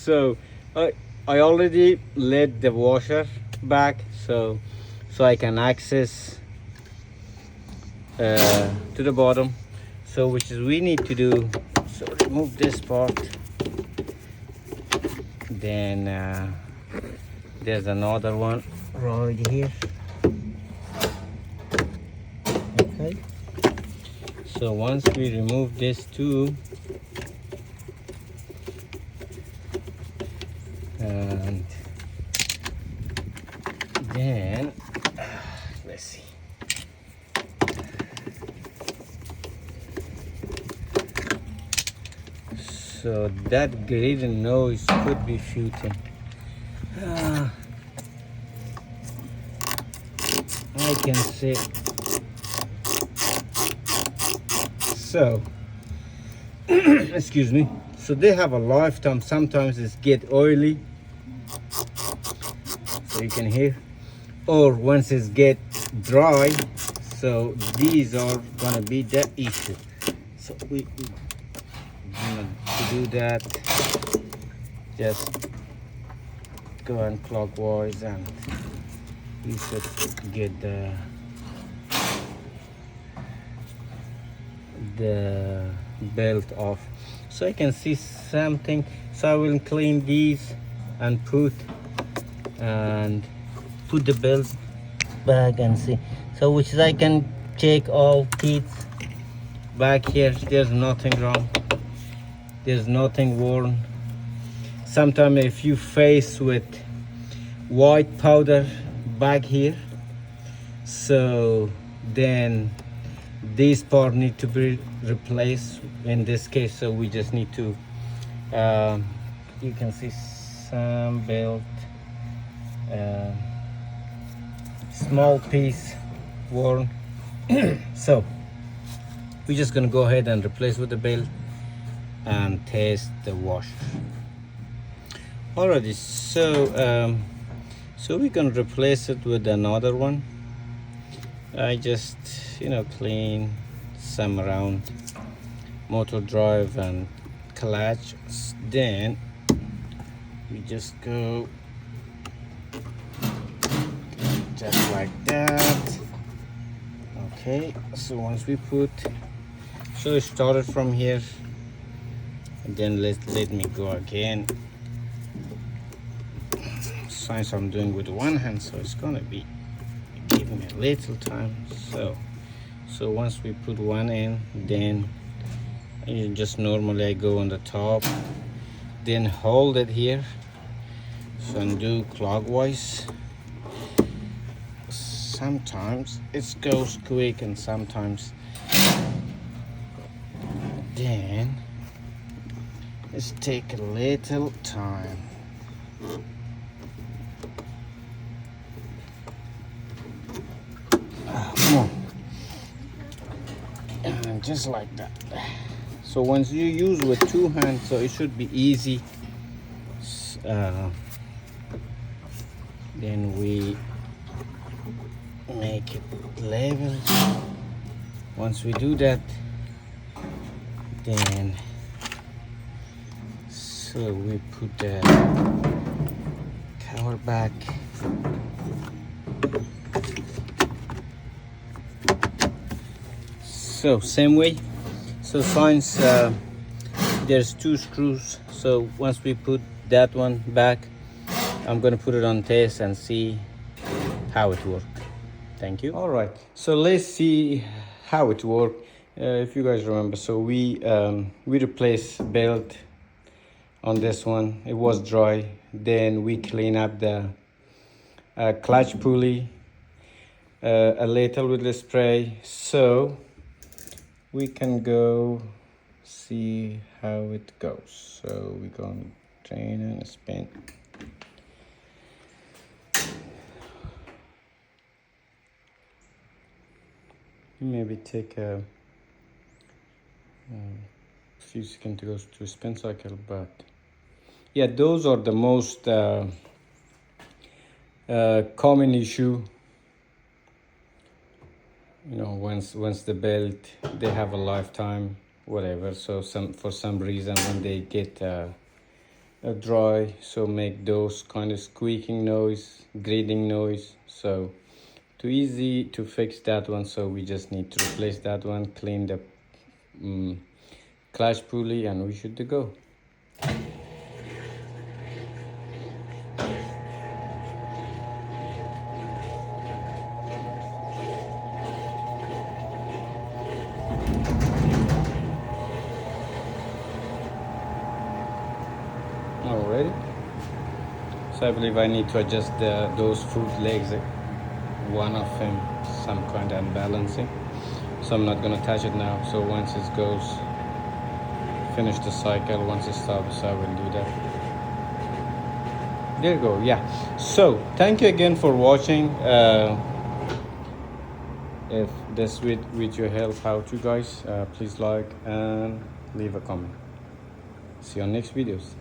So I already let the washer back, so I can access to the bottom. So which is we need to do, so remove this part. Then there's another one right here. Okay, so once we remove this too, and then let's see, so that grating noise could be shooting. I can see. So excuse me, so they have a lifetime. Sometimes it get oily, so you can hear, or once it get dry. So these are gonna be the issue. So we gonna to do that, just go and clockwise, and you should get the belt off. So I can see something, so I will clean these and put the belt back and see. So which is I can check all teeth back here. There's nothing wrong, there's nothing worn. Sometimes if you face with white powder back here, so then this part need to be replaced in this case. So we just need to you can see some belt, small piece worn. So we're just gonna go ahead and replace with the belt and test the washer. Alrighty, so we can replace it with another one. I just clean some around motor drive and clutch. Then we just go just like that. Okay, so once we put, so it started from here, and then let me go again. Since I'm doing with one hand, so it's gonna be giving me a little time. So once we put one in, then you just normally I go on the top, then hold it here, so and do clockwise. Sometimes it goes quick and sometimes then it's take a little time. Come on. And just like that. So once you use with two hands, so it should be easy. Then we make it level. Once we do that, then so we put the cover back. So same way. So since there's two screws, so once we put that one back, I'm gonna put it on test and see how it works. Thank you. All right, so let's see how it works. If you guys remember, so we replaced belt on this one. It was dry. Then we clean up the clutch pulley a little with the spray, so we can go see how it goes. So we're gonna drain and spin. Maybe take a few seconds to go to spin cycle, but yeah, those are the most common issue. Once the belt, they have a lifetime, whatever. So for some reason when they get dry, so make those kind of squeaking noise, grating noise. So too easy to fix that one, so we just need to replace that one, clean the clutch pulley, and we should go. Already. So I believe I need to adjust those foot legs. One of them some kind of unbalancing, so I'm not gonna touch it now. So once it goes, finish the cycle, once it stops, I will do that. There you go. Yeah, so thank you again for watching. If this with your help out, you guys, please like and leave a comment. See you on next videos.